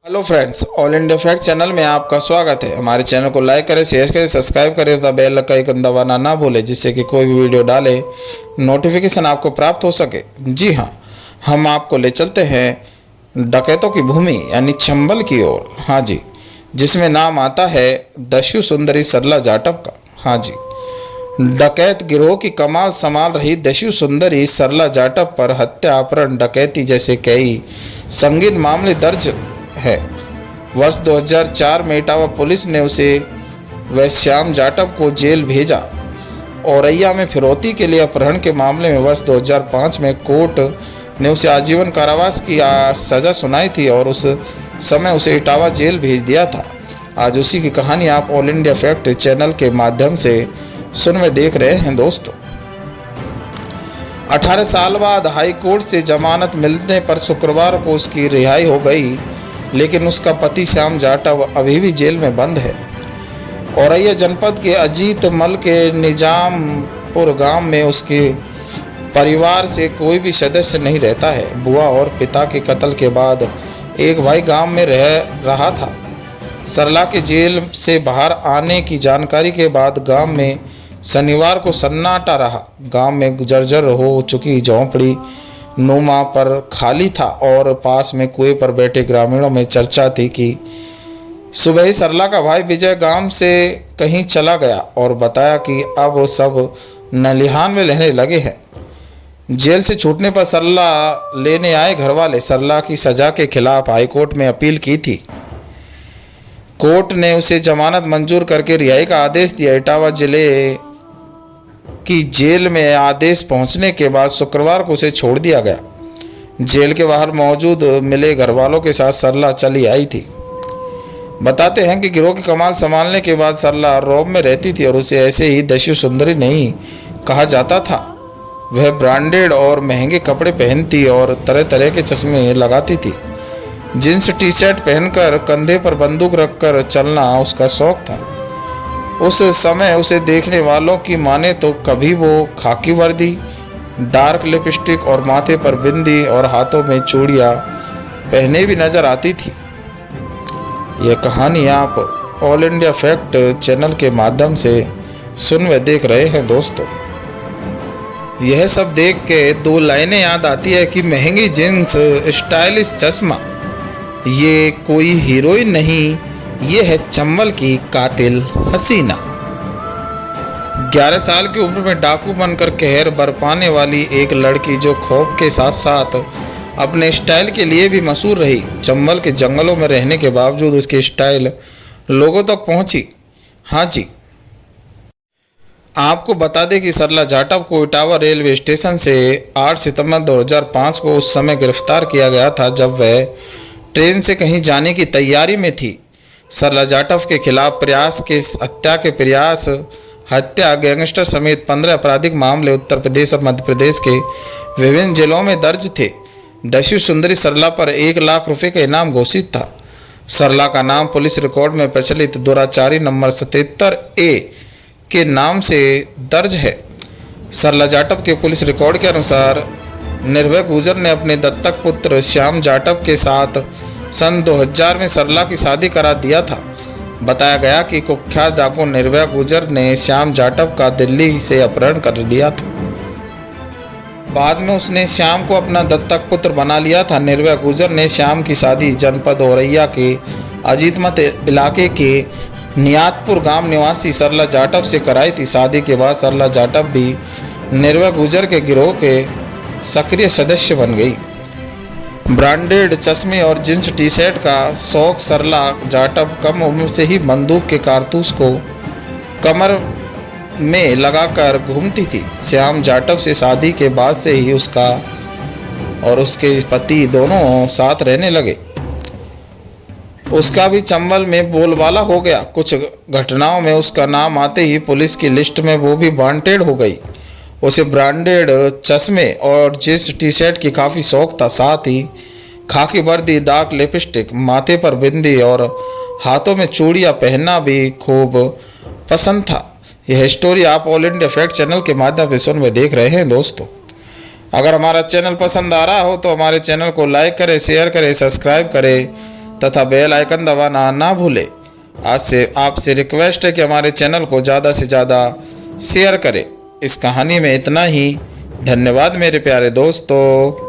Hello friends, all India fact channel में आपका स्वागत है। हमारे चैनल को लाइक करें, शेयर करें, सब्सक्राइब करें तथा बेल का आइकन दबाना ना भूलें, जिससे कि कोई भी वीडियो डाले नोटिफिकेशन आपको प्राप्त हो सके। जी हाँ, हम आपको ले चलते हैं डकैतों की भूमि यानी चंबल की ओर। हाँ जी, जिसमें नाम आता है दस्यु सुंदरी सरला जाटव का। हाँ जी, डकैत गिरोह की कमाल संभाल रही दस्यु सुंदरी सरला जाटव पर हत्या, अपहरण, डकैती जैसे कई संगीन मामले दर्ज है। वर्ष 2004 में इटावा पुलिस ने उसे व श्याम जाटव को जेल भेजा। औरैया में फिरौती के लिए अपहरण के मामले में वर्ष 2005 में कोर्ट ने उसे आजीवन कारावास की सज़ा सुनाई थी और उस समय उसे इटावा जेल भेज दिया था। आज उसी की कहानी आप ऑल इंडिया फैक्ट चैनल के माध्यम से सुन में देख रहे हैं दोस्तों। 18 साल बाद हाई कोर्ट से जमानत मिलने पर शुक्रवार को उसकी रिहाई हो गई, लेकिन उसका पति श्याम जाटव अभी भी जेल में बंद है। औरैया जनपद के अजीत मल के निजामपुर गांव में उसके परिवार से कोई भी सदस्य नहीं रहता है। बुआ और पिता के कत्ल के बाद एक भाई गांव में रह रहा था। सरला के जेल से बाहर आने की जानकारी के बाद गांव में शनिवार को सन्नाटा रहा। गांव में जर्जर हो चुकी झोंपड़ी नुमा पर खाली था और पास में कुएं पर बैठे ग्रामीणों में चर्चा थी कि सुबह ही सरला का भाई विजय गांव से कहीं चला गया और बताया कि अब सब नलिहान में रहने लगे हैं। जेल से छूटने पर सरला लेने आए घरवाले सरला की सजा के खिलाफ हाईकोर्ट में अपील की थी। कोर्ट ने उसे जमानत मंजूर करके रिहाई का आदेश दिया। इटावा जिले की जेल में आदेश पहुंचने के बाद शुक्रवार को उसे छोड़ दिया गया। जेल के बाहर मौजूद मिले घरवालों के साथ सरला चली आई थी। बताते हैं कि गिरोह की कमाल संभालने के बाद सरला रौब में रहती थी और उसे ऐसे ही दस्यु सुंदरी नहीं कहा जाता था। वह ब्रांडेड और महंगे कपड़े पहनती और तरह तरह के चश्मे लगाती थी। जींस टी शर्ट पहनकर कंधे पर बंदूक रखकर चलना उसका शौक था। उस समय उसे देखने वालों की माने तो कभी वो खाकी वर्दी, डार्क लिपस्टिक और माथे पर बिंदी और हाथों में चूड़ियाँ पहने भी नजर आती थी। यह कहानी आप ऑल इंडिया फैक्ट चैनल के माध्यम से सुन व देख रहे हैं दोस्तों। यह सब देख के दो लाइनें याद आती है कि महंगी जींस, स्टाइलिश चश्मा, ये कोई हीरोइन नहीं, ये है चंबल की कातिल हसीना। 11 साल की उम्र में डाकू बनकर कहर बरपाने वाली एक लड़की जो खौफ के साथ साथ अपने स्टाइल के लिए भी मशहूर रही। चंबल के जंगलों में रहने के बावजूद उसकी स्टाइल लोगों तक पहुंची। हाँ जी, आपको बता दें कि सरला जाटव को इटावा रेलवे स्टेशन से 8 सितंबर 2005 को उस समय गिरफ्तार किया गया था जब वह ट्रेन से कहीं जाने की तैयारी में थी। सरला जाटव के खिलाफ प्रयास के हत्या के प्रयास, हत्या, गैंगस्टर समेत 15 आपराधिक मामले उत्तर प्रदेश और मध्य प्रदेश के विभिन्न जिलों में दर्ज थे। दस्यु सुंदरी सरला पर 1 लाख रुपए का इनाम घोषित था। सरला का नाम पुलिस रिकॉर्ड में प्रचलित दुराचारी नंबर 77A के नाम से दर्ज है। सरला जाटव के पुलिस रिकॉर्ड के अनुसार निर्भय गुजर ने अपने दत्तक पुत्र श्याम जाटव के साथ सन 2000 में सरला की शादी करा दिया था। बताया गया कि कुख्यात डाकू निर्भय गुजर ने श्याम जाटव का दिल्ली से अपहरण कर लिया था। बाद में उसने श्याम को अपना दत्तक पुत्र बना लिया था। निर्भय गुजर ने श्याम की शादी जनपद औरैया के अजीतमत इलाके के नियातपुर गांव निवासी सरला जाटव से कराई थी। शादी के बाद सरला जाटव भी निर्भय गुजर के गिरोह के सक्रिय सदस्य बन गई। ब्रांडेड चश्मे और जींस टी शर्ट का शौक सरला जाटव कम उम्र से ही बंदूक के कारतूस को कमर में लगाकर घूमती थी। श्याम जाटव से शादी के बाद से ही उसका और उसके पति दोनों साथ रहने लगे। उसका भी चंबल में बोलबाला हो गया। कुछ घटनाओं में उसका नाम आते ही पुलिस की लिस्ट में वो भी वांटेड हो गई। उसे ब्रांडेड चश्मे और जींस टी शर्ट की काफ़ी शौक था। साथ ही खाकी वर्दी, डार्क लिपस्टिक, माथे पर बिंदी और हाथों में चूड़ियाँ पहनना भी खूब पसंद था। यह स्टोरी आप ऑल इंडिया फैक्ट चैनल के माध्यम से सुन में देख रहे हैं दोस्तों। अगर हमारा चैनल पसंद आ रहा हो तो हमारे चैनल को लाइक करें, शेयर करें, सब्सक्राइब करें तथा बेल आइकन दबाना ना भूलें। आज से आपसे रिक्वेस्ट है कि हमारे चैनल को ज़्यादा से ज़्यादा शेयर करें। इस कहानी में इतना ही। धन्यवाद मेरे प्यारे दोस्तों।